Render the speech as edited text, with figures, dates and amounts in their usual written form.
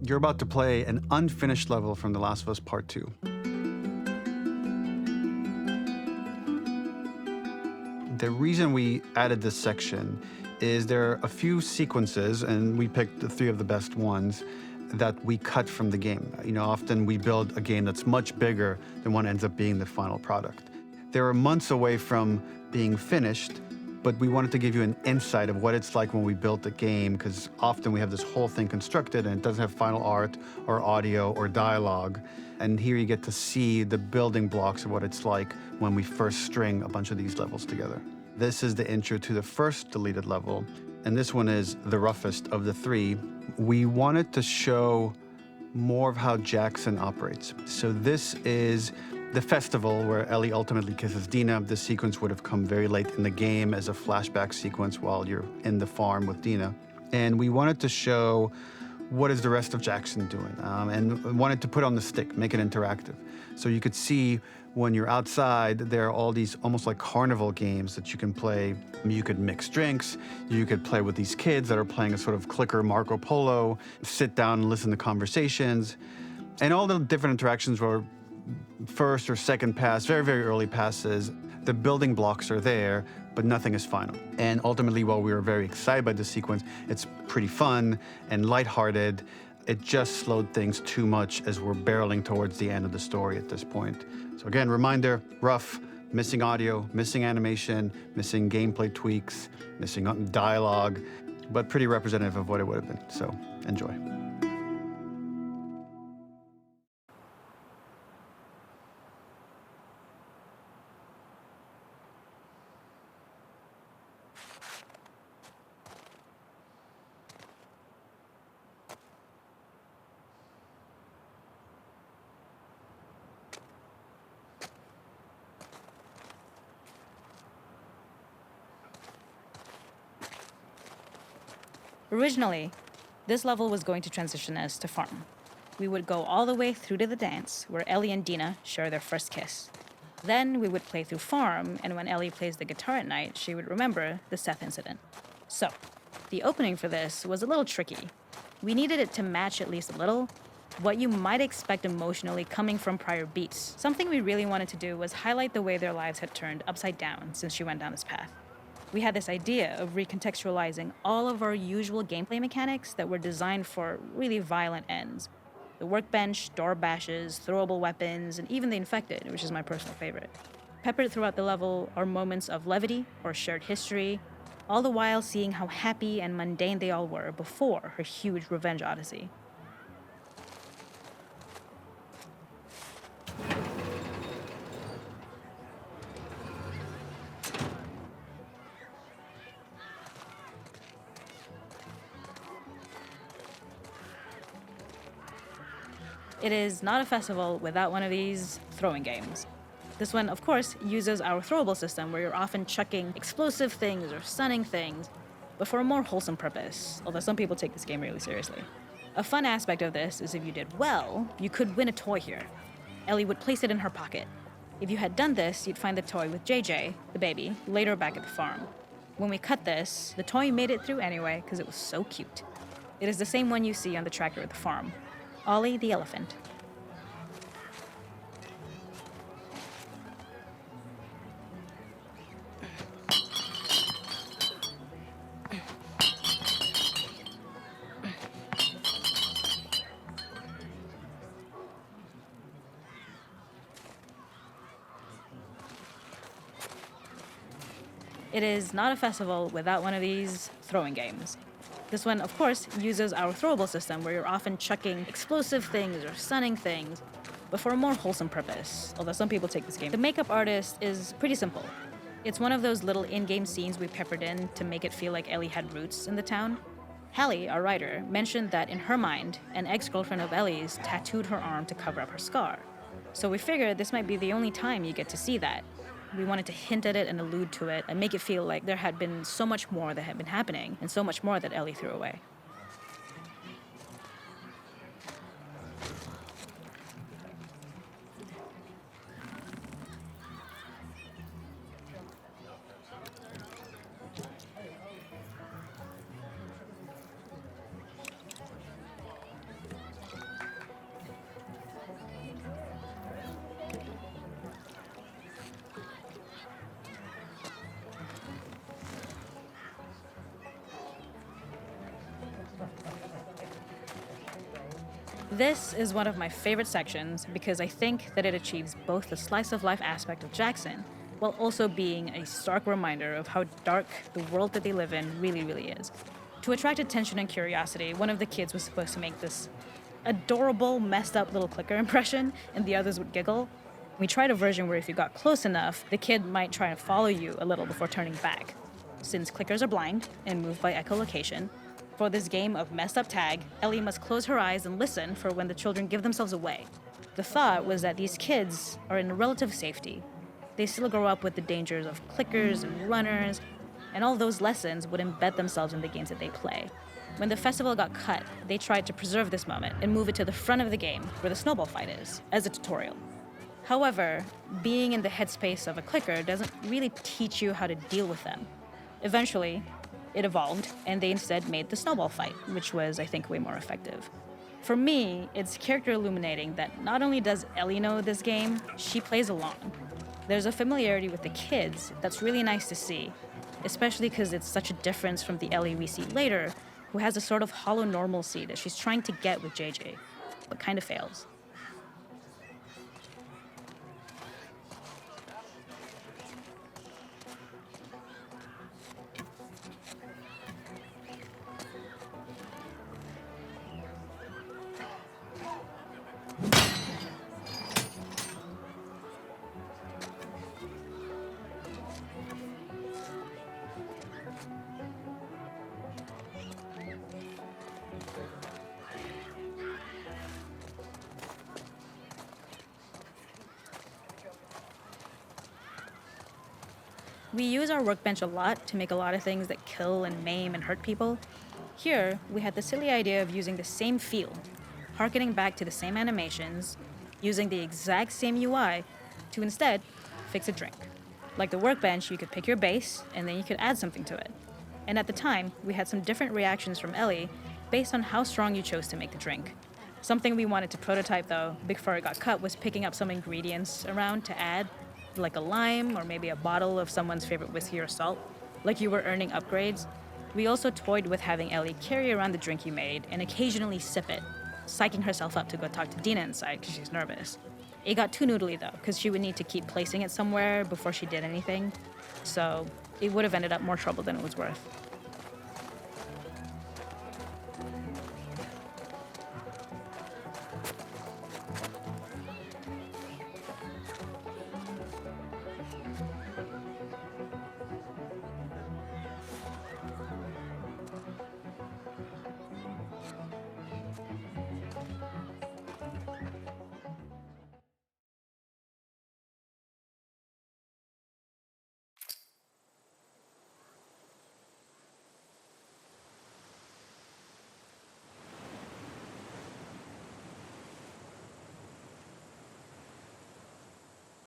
You're about to play an unfinished level from The Last of Us Part 2. The reason we added this section is there are a few sequences, and we picked the 3 of the best ones, that we cut from the game. Often we build a game that's much bigger than what ends up being the final product. They were months away from being finished, but we wanted to give you an insight of what it's like when we built the game, because often we have this whole thing constructed and it doesn't have final art or audio or dialogue. And here you get to see the building blocks of what it's like when we first string a bunch of these levels together. This is the intro to the first deleted level, and this one is the roughest of the 3. We wanted to show more of how Jackson operates. So this is the festival where Ellie ultimately kisses Dina. This sequence would have come very late in the game as a flashback sequence while you're in the farm with Dina. And we wanted to show what is the rest of Jackson doing, and wanted to put on the stick, make it interactive. So you could see when you're outside, there are all these almost like carnival games that you can play. You could mix drinks, you could play with these kids that are playing a sort of clicker Marco Polo, sit down and listen to conversations. And all the different interactions were first or second pass, very, very early passes. The building blocks are there, but nothing is final. And ultimately, while we were very excited by the sequence, it's pretty fun and lighthearted. It just slowed things too much as we're barreling towards the end of the story at this point. So again, reminder, rough, missing audio, missing animation, missing gameplay tweaks, missing dialogue, but pretty representative of what it would have been. So enjoy. Originally, this level was going to transition us to farm. We would go all the way through to the dance, where Ellie and Dina share their first kiss. Then we would play through farm, and when Ellie plays the guitar at night, she would remember the Seth incident. So, the opening for this was a little tricky. We needed it to match at least a little what you might expect emotionally coming from prior beats. Something we really wanted to do was highlight the way their lives had turned upside down since she went down this path. We had this idea of recontextualizing all of our usual gameplay mechanics that were designed for really violent ends. The workbench, door bashes, throwable weapons, and even the infected, which is my personal favorite. Peppered throughout the level are moments of levity or shared history, all the while seeing how happy and mundane they all were before her huge revenge odyssey. It is not a festival without one of these throwing games. This one, of course, uses our throwable system where you're often chucking explosive things or stunning things, but for a more wholesome purpose, although some people take this game really seriously. A fun aspect of this is if you did well, you could win a toy here. Ellie would place it in her pocket. If you had done this, you'd find the toy with JJ, the baby, later back at the farm. When we cut this, the toy made it through anyway because it was so cute. It is the same one you see on the tractor at the farm. Ollie the elephant. It is not a festival without one of these throwing games. This one, of course, uses our throwable system where you're often chucking explosive things or stunning things, but for a more wholesome purpose, although some people take this game. The makeup artist is pretty simple. It's one of those little in-game scenes we peppered in to make it feel like Ellie had roots in the town. Hallie, our writer, mentioned that in her mind, an ex-girlfriend of Ellie's tattooed her arm to cover up her scar. So we figured this might be the only time you get to see that. We wanted to hint at it and allude to it and make it feel like there had been so much more that had been happening and so much more that Ellie threw away. This is one of my favorite sections because I think that it achieves both the slice of life aspect of Jackson while also being a stark reminder of how dark the world that they live in really is. To attract attention and curiosity, one of the kids was supposed to make this adorable, messed up little clicker impression, and the others would giggle. We tried a version where if you got close enough, the kid might try and follow you a little before turning back. Since clickers are blind and move by echolocation, for this game of messed up tag, Ellie must close her eyes and listen for when the children give themselves away. The thought was that these kids are in relative safety. They still grow up with the dangers of clickers and runners, and all those lessons would embed themselves in the games that they play. When the festival got cut, they tried to preserve this moment and move it to the front of the game, where the snowball fight is, as a tutorial. However, being in the headspace of a clicker doesn't really teach you how to deal with them. Eventually, it evolved, and they instead made the snowball fight, which was, I think, way more effective. For me, it's character illuminating that not only does Ellie know this game, she plays along. There's a familiarity with the kids that's really nice to see, especially because it's such a difference from the Ellie we see later, who has a sort of hollow normalcy that she's trying to get with JJ, but kind of fails. We use our workbench a lot to make a lot of things that kill and maim and hurt people. Here, we had the silly idea of using the same feel, harkening back to the same animations, using the exact same UI to instead fix a drink. Like the workbench, you could pick your base, and then you could add something to it. And at the time, we had some different reactions from Ellie based on how strong you chose to make the drink. Something we wanted to prototype, though, before it got cut, was picking up some ingredients around to add, like a lime or maybe a bottle of someone's favorite whiskey or salt, like you were earning upgrades. We also toyed with having Ellie carry around the drink you made and occasionally sip it, psyching herself up to go talk to Dina inside because she's nervous. It got too noodly though, because she would need to keep placing it somewhere before she did anything, so it would have ended up more trouble than it was worth.